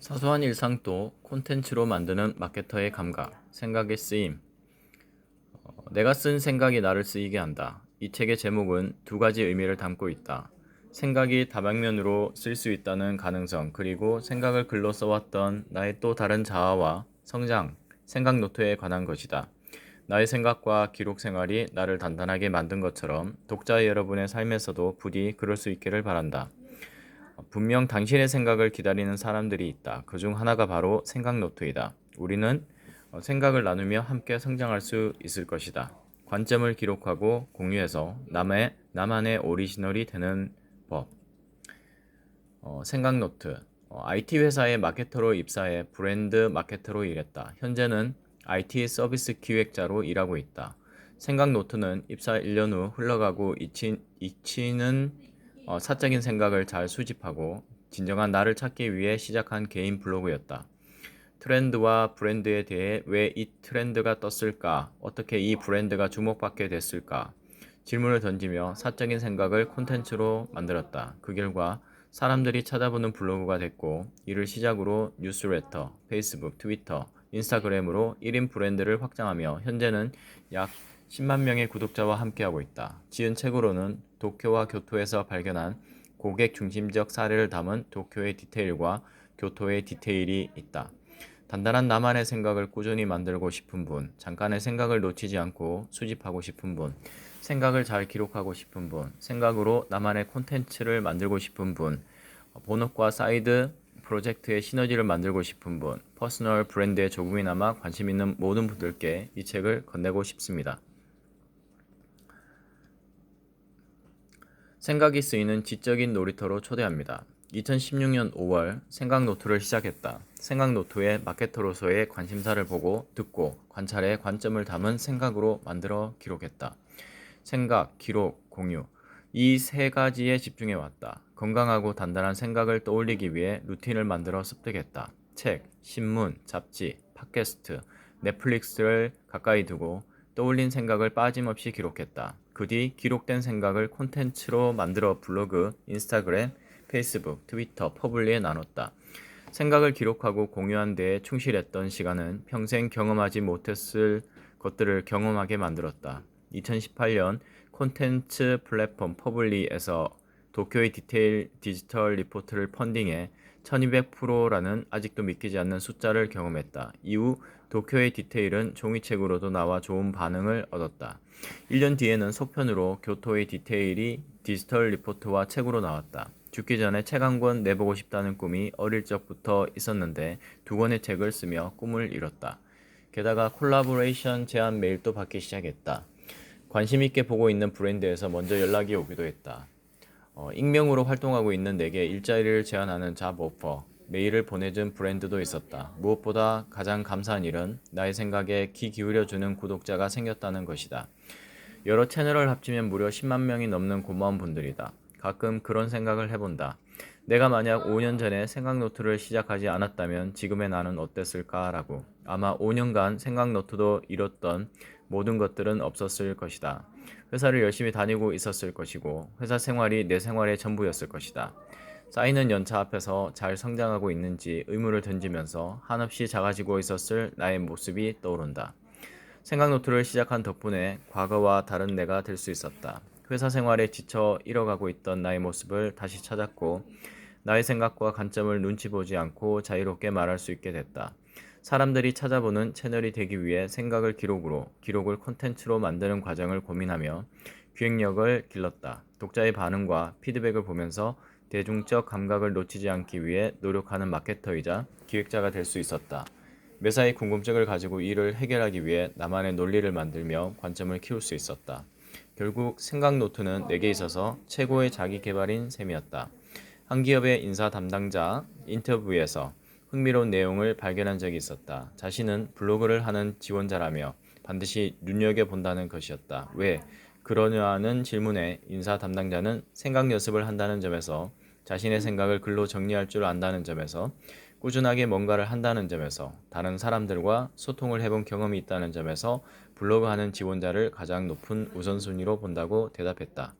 사소한 일상도 콘텐츠로 만드는 마케터의 감각, 생각의 쓰임. 내가 쓴 생각이 나를 쓰이게 한다. 이 책의 제목은 두 가지 의미를 담고 있다. 생각이 다방면으로 쓸 수 있다는 가능성, 그리고 생각을 글로 써왔던 나의 또 다른 자아와 성장, 생각 노트에 관한 것이다. 나의 생각과 기록 생활이 나를 단단하게 만든 것처럼 독자 여러분의 삶에서도 부디 그럴 수 있기를 바란다. 분명 당신의 생각을 기다리는 사람들이 있다. 그중 하나가 바로 생각 노트이다. 우리는 생각을 나누며 함께 성장할 수 있을 것이다. 관점을 기록하고 공유해서 나만의 오리지널이 되는 법. 생각 노트. IT 회사의 마케터로 입사해 브랜드 마케터로 일했다. 현재는 IT 서비스 기획자로 일하고 있다. 생각 노트는 입사 1년 후 흘러가고 잊히는 사적인 생각을 잘 수집하고 진정한 나를 찾기 위해 시작한 개인 블로그였다. 트렌드와 브랜드에 대해 왜 이 트렌드가 떴을까? 어떻게 이 브랜드가 주목받게 됐을까? 질문을 던지며 사적인 생각을 콘텐츠로 만들었다. 그 결과 사람들이 찾아보는 블로그가 됐고, 이를 시작으로 뉴스레터, 페이스북, 트위터, 인스타그램으로 1인 브랜드를 확장하며 현재는 약 10만 명의 구독자와 함께하고 있다. 지은 책으로는 도쿄와 교토에서 발견한 고객 중심적 사례를 담은 도쿄의 디테일과 교토의 디테일이 있다. 단단한 나만의 생각을 꾸준히 만들고 싶은 분, 잠깐의 생각을 놓치지 않고 수집하고 싶은 분, 생각을 잘 기록하고 싶은 분, 생각으로 나만의 콘텐츠를 만들고 싶은 분, 본업과 사이드 프로젝트의 시너지를 만들고 싶은 분, 퍼스널 브랜드에 조금이나마 관심 있는 모든 분들께 이 책을 건네고 싶습니다. 생각이 쓰이는 지적인 놀이터로 초대합니다. 2016년 5월 생각노트를 시작했다. 생각노트에 마케터로서의 관심사를 보고 듣고 관찰해 관점을 담은 생각으로 만들어 기록했다. 생각, 기록, 공유. 이 세 가지에 집중해왔다. 건강하고 단단한 생각을 떠올리기 위해 루틴을 만들어 습득했다. 책, 신문, 잡지, 팟캐스트, 넷플릭스를 가까이 두고 떠올린 생각을 빠짐없이 기록했다. 그 뒤 기록된 생각을 콘텐츠로 만들어 블로그, 인스타그램, 페이스북, 트위터, 퍼블리에 나눴다. 생각을 기록하고 공유한 데에 충실했던 시간은 평생 경험하지 못했을 것들을 경험하게 만들었다. 2018년 콘텐츠 플랫폼 퍼블리에서 도쿄의 디테일 디지털 리포트를 펀딩해 1200%라는 아직도 믿기지 않는 숫자를 경험했다. 이후 도쿄의 디테일은 종이책으로도 나와 좋은 반응을 얻었다. 1년 뒤에는 속편으로 교토의 디테일이 디지털 리포트와 책으로 나왔다. 죽기 전에 책 한 권 내보고 싶다는 꿈이 어릴 적부터 있었는데 두 권의 책을 쓰며 꿈을 이뤘다. 게다가 콜라보레이션 제안 메일도 받기 시작했다. 관심 있게 보고 있는 브랜드에서 먼저 연락이 오기도 했다. 익명으로 활동하고 있는 내게 일자리를 제안하는 잡 오퍼, 메일을 보내준 브랜드도 있었다. 무엇보다 가장 감사한 일은 나의 생각에 귀 기울여주는 구독자가 생겼다는 것이다. 여러 채널을 합치면 무려 10만 명이 넘는 고마운 분들이다. 가끔 그런 생각을 해본다. 내가 만약 5년 전에 생각노트를 시작하지 않았다면 지금의 나는 어땠을까라고. 아마 5년간 생각노트도 이뤘던 모든 것들은 없었을 것이다. 회사를 열심히 다니고 있었을 것이고 회사 생활이 내 생활의 전부였을 것이다. 쌓이는 연차 앞에서 잘 성장하고 있는지 의문을 던지면서 한없이 작아지고 있었을 나의 모습이 떠오른다. 생각노트를 시작한 덕분에 과거와 다른 내가 될 수 있었다. 회사 생활에 지쳐 잃어가고 있던 나의 모습을 다시 찾았고 나의 생각과 관점을 눈치 보지 않고 자유롭게 말할 수 있게 됐다. 사람들이 찾아보는 채널이 되기 위해 생각을 기록을 콘텐츠로 만드는 과정을 고민하며 기획력을 길렀다. 독자의 반응과 피드백을 보면서 대중적 감각을 놓치지 않기 위해 노력하는 마케터이자 기획자가 될 수 있었다. 매사의 궁금증을 가지고 이를 해결하기 위해 나만의 논리를 만들며 관점을 키울 수 있었다. 결국 생각 노트는 내게 있어서 최고의 자기 개발인 셈이었다. 한 기업의 인사 담당자 인터뷰에서 흥미로운 내용을 발견한 적이 있었다. 자신은 블로그를 하는 지원자라며 반드시 눈여겨본다는 것이었다. 왜? 그러냐는 질문에 인사 담당자는 생각 연습을 한다는 점에서, 자신의 생각을 글로 정리할 줄 안다는 점에서, 꾸준하게 뭔가를 한다는 점에서, 다른 사람들과 소통을 해본 경험이 있다는 점에서 블로그 하는 지원자를 가장 높은 우선순위로 본다고 대답했다.